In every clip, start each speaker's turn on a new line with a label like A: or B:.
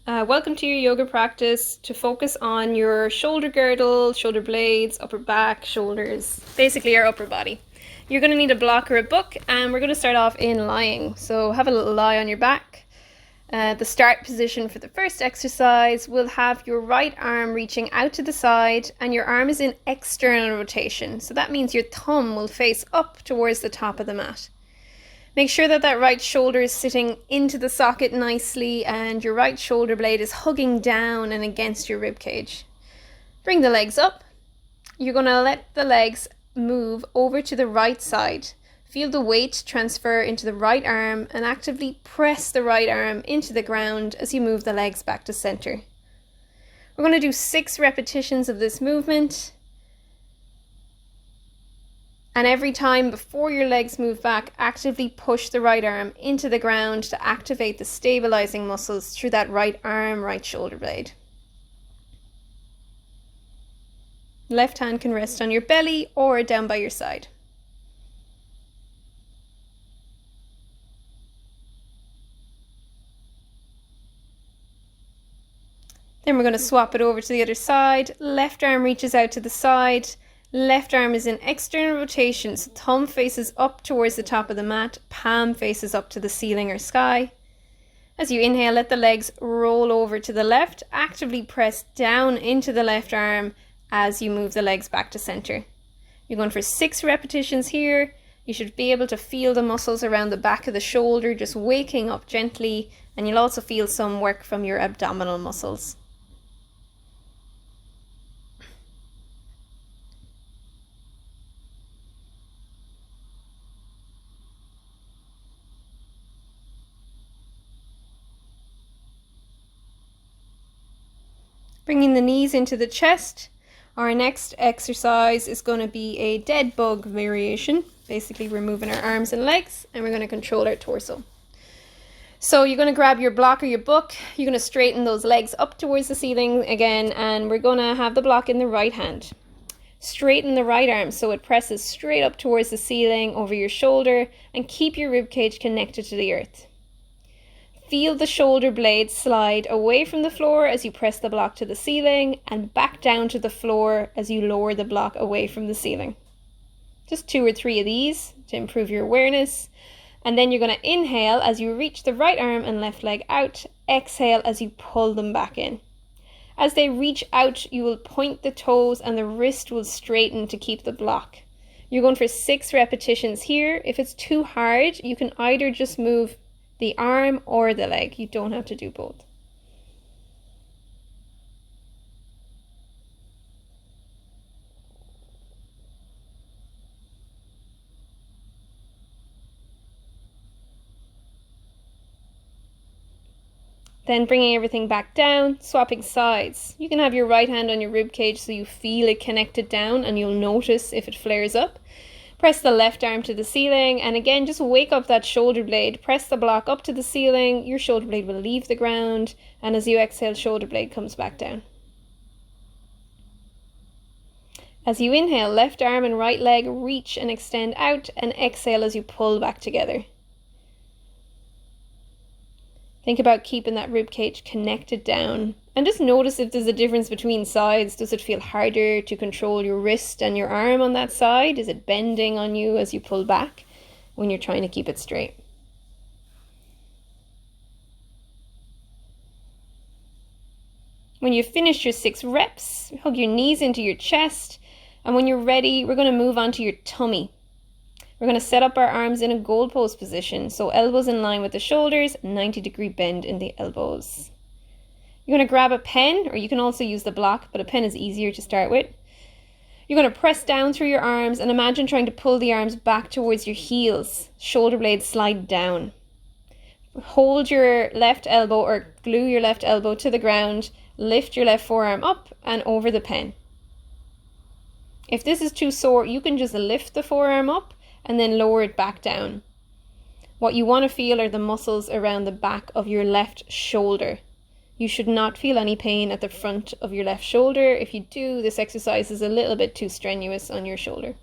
A: Welcome to your yoga practice to focus on your shoulder girdle, shoulder blades, upper back, shoulders, basically your upper body. You're going to need a block or a book, and we're going to start off in lying. So have a little lie on your back. The start position for the first exercise will have your right arm reaching out to the side and your arm is in external rotation. So that means your thumb will face up towards the top of the mat. Make sure that that right shoulder is sitting into the socket nicely and your right shoulder blade is hugging down and against your rib cage. Bring the legs up. You're going to let the legs move over to the right side. Feel the weight transfer into the right arm and actively press the right arm into the ground as you move the legs back to center. We're going to do 6 repetitions of this movement. And every time before your legs move back, actively push the right arm into the ground to activate the stabilizing muscles through that right arm, right shoulder blade. Left hand can rest on your belly or down by your side. Then we're going to swap it over to the other side. Left arm reaches out to the side. Left arm is in external rotation, so thumb faces up towards the top of the mat, palm faces up to the ceiling or sky. As you inhale, let the legs roll over to the left. Actively press down into the left arm as you move the legs back to center. You're going for 6 repetitions here. You should be able to feel the muscles around the back of the shoulder just waking up gently, and you'll also feel some work from your abdominal muscles. Bringing the knees into the chest. Our next exercise is going to be a dead bug variation. Basically, we're moving our arms and legs and we're going to control our torso. So you're going to grab your block or your book. You're going to straighten those legs up towards the ceiling again, and we're going to have the block in the right hand. Straighten the right arm so it presses straight up towards the ceiling over your shoulder and keep your rib cage connected to the earth. Feel the shoulder blades slide away from the floor as you press the block to the ceiling and back down to the floor as you lower the block away from the ceiling. Just 2 or 3 of these to improve your awareness. And then you're going to inhale as you reach the right arm and left leg out. Exhale as you pull them back in. As they reach out, you will point the toes and the wrist will straighten to keep the block. You're going for 6 repetitions here. If it's too hard, you can either just move the arm or the leg. You don't have to do both. Then bringing everything back down, swapping sides. You can have your right hand on your rib cage so you feel it connected down and you'll notice if it flares up. Press the left arm to the ceiling and again just wake up that shoulder blade. Press the block up to the ceiling, your shoulder blade will leave the ground, and as you exhale, shoulder blade comes back down. As you inhale, left arm and right leg reach and extend out, and exhale as you pull back together. Think about keeping that rib cage connected down and just notice if there's a difference between sides. Does it feel harder to control your wrist and your arm on that side? Is it bending on you as you pull back when you're trying to keep it straight? When you've finished your 6 reps, hug your knees into your chest, and when you're ready, we're going to move on to your tummy. We're going to set up our arms in a goalpost position, so elbows in line with the shoulders, 90-degree bend in the elbows. You're going to grab a pen, or you can also use the block, but a pen is easier to start with. You're going to press down through your arms and imagine trying to pull the arms back towards your heels. Shoulder blades slide down. Hold your left elbow or glue your left elbow to the ground. Lift your left forearm up and over the pen. If this is too sore, you can just lift the forearm up and then lower it back down. What you want to feel are the muscles around the back of your left shoulder. You should not feel any pain at the front of your left shoulder. If you do, this exercise is a little bit too strenuous on your shoulder.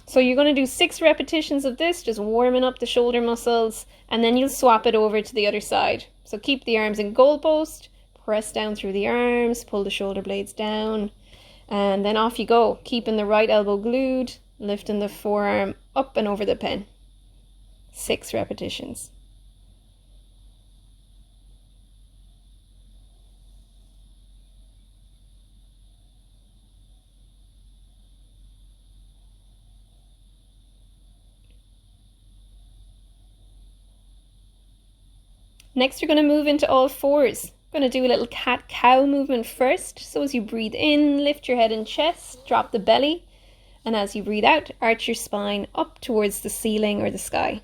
A: So you're going to do 6 repetitions of this, just warming up the shoulder muscles, and then you'll swap it over to the other side. So keep the arms in goalpost, press down through the arms, pull the shoulder blades down, and then off you go, keeping the right elbow glued, lifting the forearm up and over the pen. 6 repetitions. Next, you're going to move into all fours. I'm going to do a little cat-cow movement first. So as you breathe in, lift your head and chest, drop the belly. And as you breathe out, arch your spine up towards the ceiling or the sky.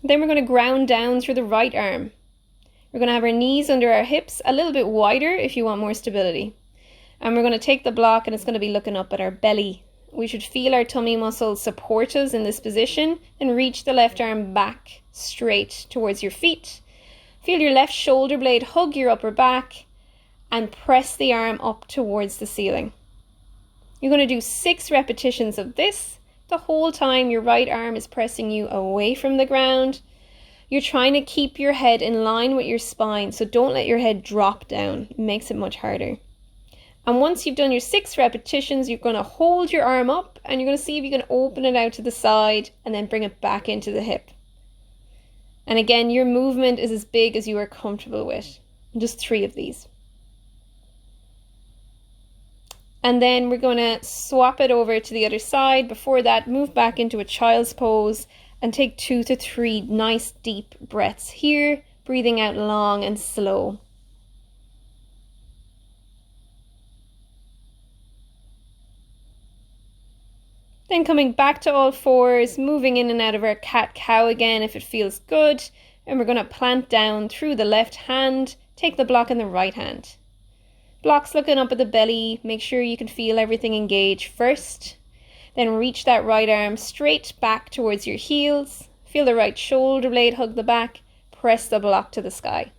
A: Then we're going to ground down through the right arm. We're going to have our knees under our hips, a little bit wider if you want more stability. And we're going to take the block and it's going to be looking up at our belly. We should feel our tummy muscles support us in this position and reach the left arm back straight towards your feet. Feel your left shoulder blade hug your upper back and press the arm up towards the ceiling. You're going to do 6 repetitions of this. The whole time your right arm is pressing you away from the ground. You're trying to keep your head in line with your spine, so don't let your head drop down. It makes it much harder. And once you've done your 6 repetitions, you're going to hold your arm up and you're going to see if you can open it out to the side and then bring it back into the hip. And again, your movement is as big as you are comfortable with. Just 3 of these. And then we're going to swap it over to the other side. Before that, move back into a child's pose and take 2 to 3 nice deep breaths here, breathing out long and slow. Then coming back to all fours, moving in and out of our cat-cow again if it feels good. And we're going to plant down through the left hand, take the block in the right hand. Blocks looking up at the belly, make sure you can feel everything engage first. Then reach that right arm straight back towards your heels. Feel the right shoulder blade hug the back, press the block to the sky.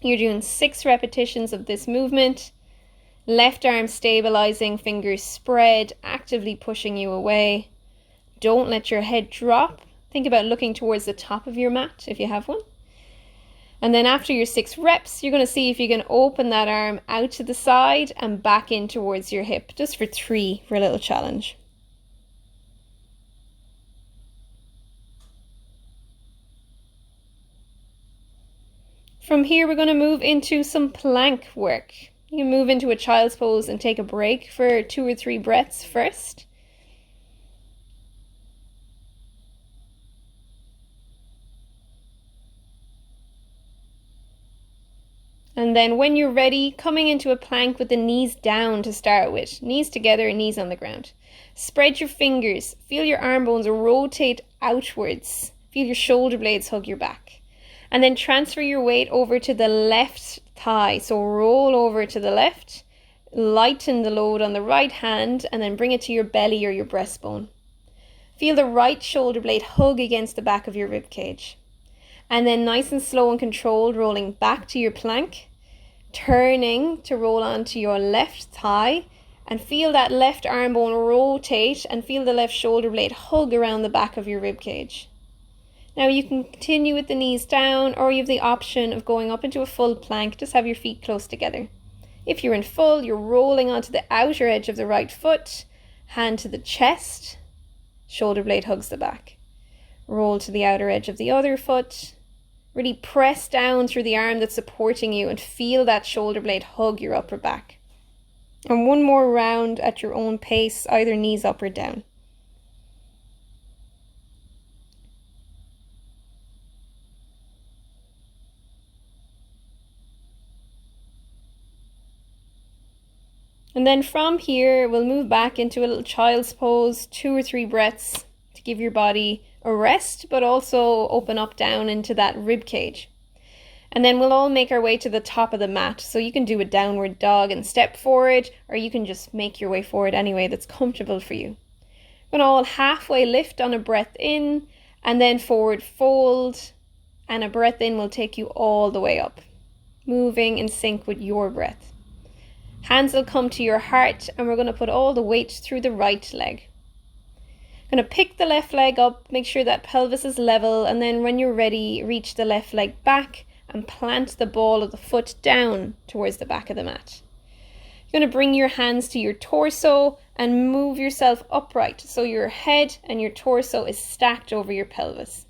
A: You're doing 6 repetitions of this movement. Left arm stabilizing, fingers spread, actively pushing you away. Don't let your head drop. Think about looking towards the top of your mat if you have one. And then after your 6 reps, you're going to see if you can open that arm out to the side and back in towards your hip, just for 3 for a little challenge. From here, we're going to move into some plank work. You can move into a child's pose and take a break for 2 or 3 breaths first. And then when you're ready, coming into a plank with the knees down to start with. Knees together, knees on the ground. Spread your fingers. Feel your arm bones rotate outwards. Feel your shoulder blades hug your back. And then transfer your weight over to the left thigh. So roll over to the left, lighten the load on the right hand, and then bring it to your belly or your breastbone. Feel the right shoulder blade hug against the back of your rib cage. And then nice and slow and controlled, rolling back to your plank, turning to roll onto your left thigh, and feel that left arm bone rotate and feel the left shoulder blade hug around the back of your rib cage. Now you can continue with the knees down, or you have the option of going up into a full plank. Just have your feet close together. If you're in full, you're rolling onto the outer edge of the right foot, hand to the chest, shoulder blade hugs the back. Roll to the outer edge of the other foot. Really press down through the arm that's supporting you and feel that shoulder blade hug your upper back. And one more round at your own pace, either knees up or down. And then from here, we'll move back into a little child's pose, 2 or 3 breaths to give your body a rest, but also open up down into that rib cage. And then we'll all make our way to the top of the mat. So you can do a downward dog and step forward, or you can just make your way forward anyway that's comfortable for you. We're going to all halfway lift on a breath in, and then forward fold, and a breath in will take you all the way up, moving in sync with your breath. Hands will come to your heart, and we're going to put all the weight through the right leg. Going to pick the left leg up, make sure that pelvis is level, and then when you're ready, reach the left leg back and plant the ball of the foot down towards the back of the mat. You're going to bring your hands to your torso and move yourself upright so your head and your torso is stacked over your pelvis.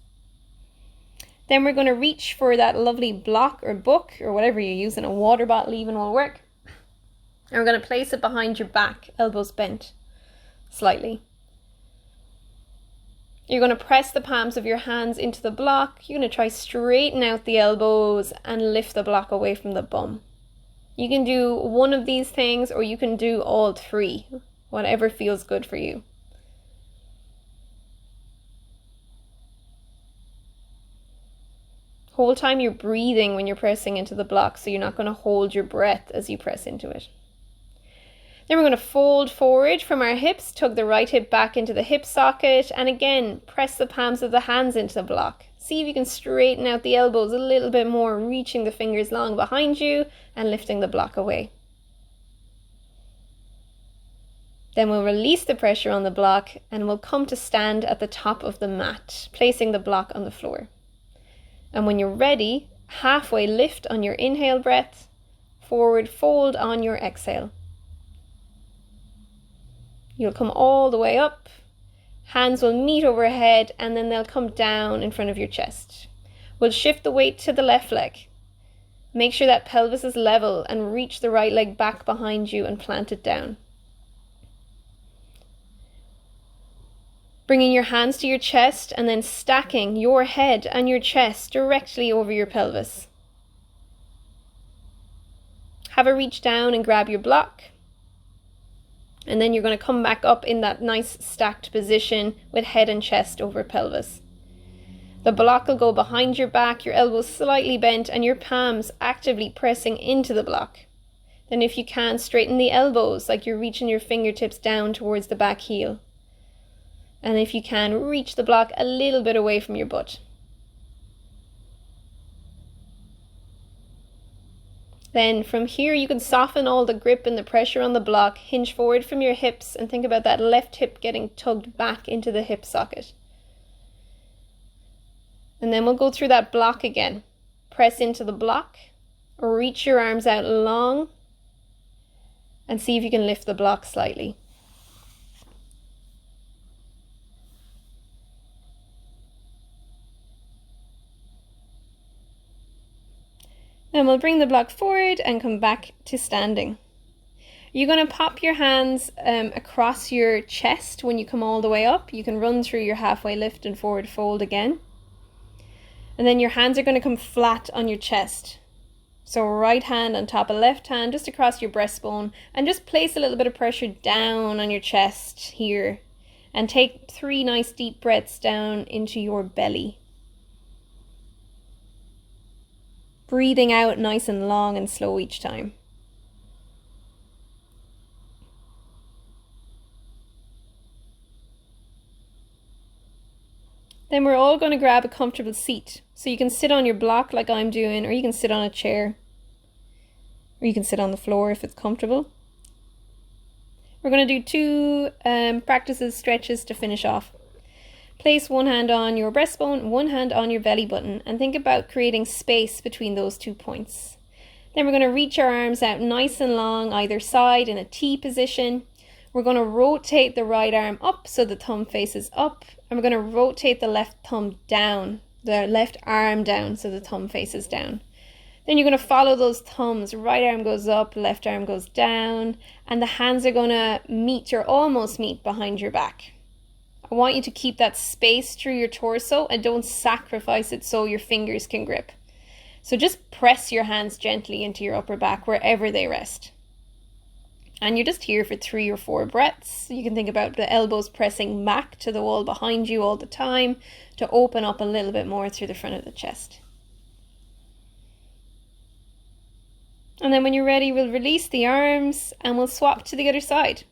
A: Then we're going to reach for that lovely block or book or whatever you're using, a water bottle even will work. And we're going to place it behind your back, elbows bent slightly. You're going to press the palms of your hands into the block. You're going to try straighten out the elbows and lift the block away from the bum. You can do one of these things or you can do all three, whatever feels good for you. Whole time you're breathing when you're pressing into the block, so you're not going to hold your breath as you press into it. Then we're going to fold forward from our hips, tug the right hip back into the hip socket, and again, press the palms of the hands into the block. See if you can straighten out the elbows a little bit more, reaching the fingers long behind you and lifting the block away. Then we'll release the pressure on the block and we'll come to stand at the top of the mat, placing the block on the floor. And when you're ready, halfway lift on your inhale breath, forward fold on your exhale. You'll come all the way up, hands will meet overhead, and then they'll come down in front of your chest. We'll shift the weight to the left leg. Make sure that pelvis is level and reach the right leg back behind you and plant it down. Bringing your hands to your chest and then stacking your head and your chest directly over your pelvis. Have a reach down and grab your block. And then you're going to come back up in that nice stacked position with head and chest over pelvis. The block will go behind your back, your elbows slightly bent and your palms actively pressing into the block. Then if you can, straighten the elbows like you're reaching your fingertips down towards the back heel. And if you can, reach the block a little bit away from your butt. Then from here you can soften all the grip and the pressure on the block, hinge forward from your hips and think about that left hip getting tugged back into the hip socket. And then we'll go through that block again. Press into the block, reach your arms out long and see if you can lift the block slightly. Then we'll bring the block forward and come back to standing. You're going to pop your hands across your chest when you come all the way up. You can run through your halfway lift and forward fold again. And then your hands are going to come flat on your chest. So right hand on top of left hand, just across your breastbone, and just place a little bit of pressure down on your chest here. And take 3 nice deep breaths down into your belly. Breathing out nice and long and slow each time. Then we're all going to grab a comfortable seat. So you can sit on your block like I'm doing, or you can sit on a chair. Or you can sit on the floor if it's comfortable. We're going to do 2 practices, stretches to finish off. Place one hand on your breastbone, one hand on your belly button, and think about creating space between those 2 points. Then we're going to reach our arms out nice and long either side in a T position. We're going to rotate the right arm up so the thumb faces up, and we're going to rotate the left thumb down, the left arm down so the thumb faces down. Then you're going to follow those thumbs. Right arm goes up, left arm goes down, and the hands are going to meet or almost meet behind your back. I want you to keep that space through your torso and don't sacrifice it so your fingers can grip. So just press your hands gently into your upper back wherever they rest. And you're just here for 3 or 4 breaths. You can think about the elbows pressing back to the wall behind you all the time to open up a little bit more through the front of the chest. And then when you're ready, we'll release the arms and we'll swap to the other side.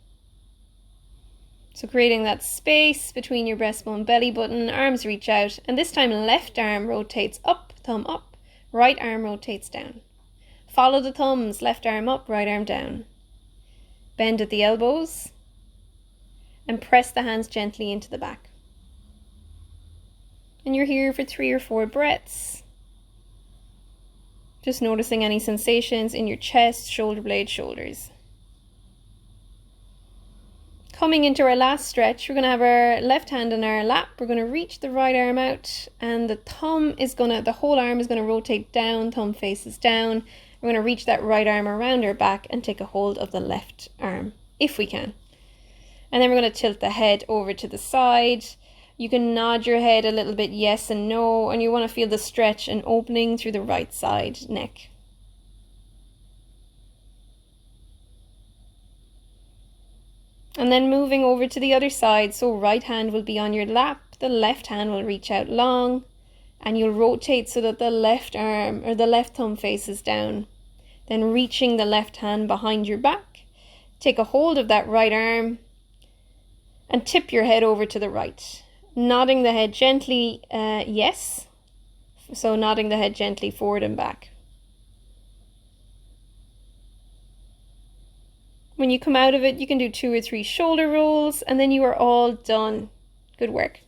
A: So creating that space between your breastbone, belly button, arms reach out, and this time left arm rotates up, thumb up, right arm rotates down. Follow the thumbs, left arm up, right arm down. Bend at the elbows and press the hands gently into the back. And you're here for 3 or 4 breaths. Just noticing any sensations in your chest, shoulder blade, shoulders. Coming into our last stretch, we're going to have our left hand in our lap. We're going to reach the right arm out, and the whole arm is going to rotate down, thumb faces down. We're going to reach that right arm around our back and take a hold of the left arm, if we can. And then we're going to tilt the head over to the side. You can nod your head a little bit yes and no, and you want to feel the stretch and opening through the right side neck. And then moving over to the other side, so right hand will be on your lap, the left hand will reach out long, and you'll rotate so that the left arm or the left thumb faces down. Then reaching the left hand behind your back, take a hold of that right arm and tip your head over to the right. Nodding the head gently, yes. So nodding the head gently forward and back. When you come out of it, you can do 2 or 3 shoulder rolls, and then you are all done. Good work.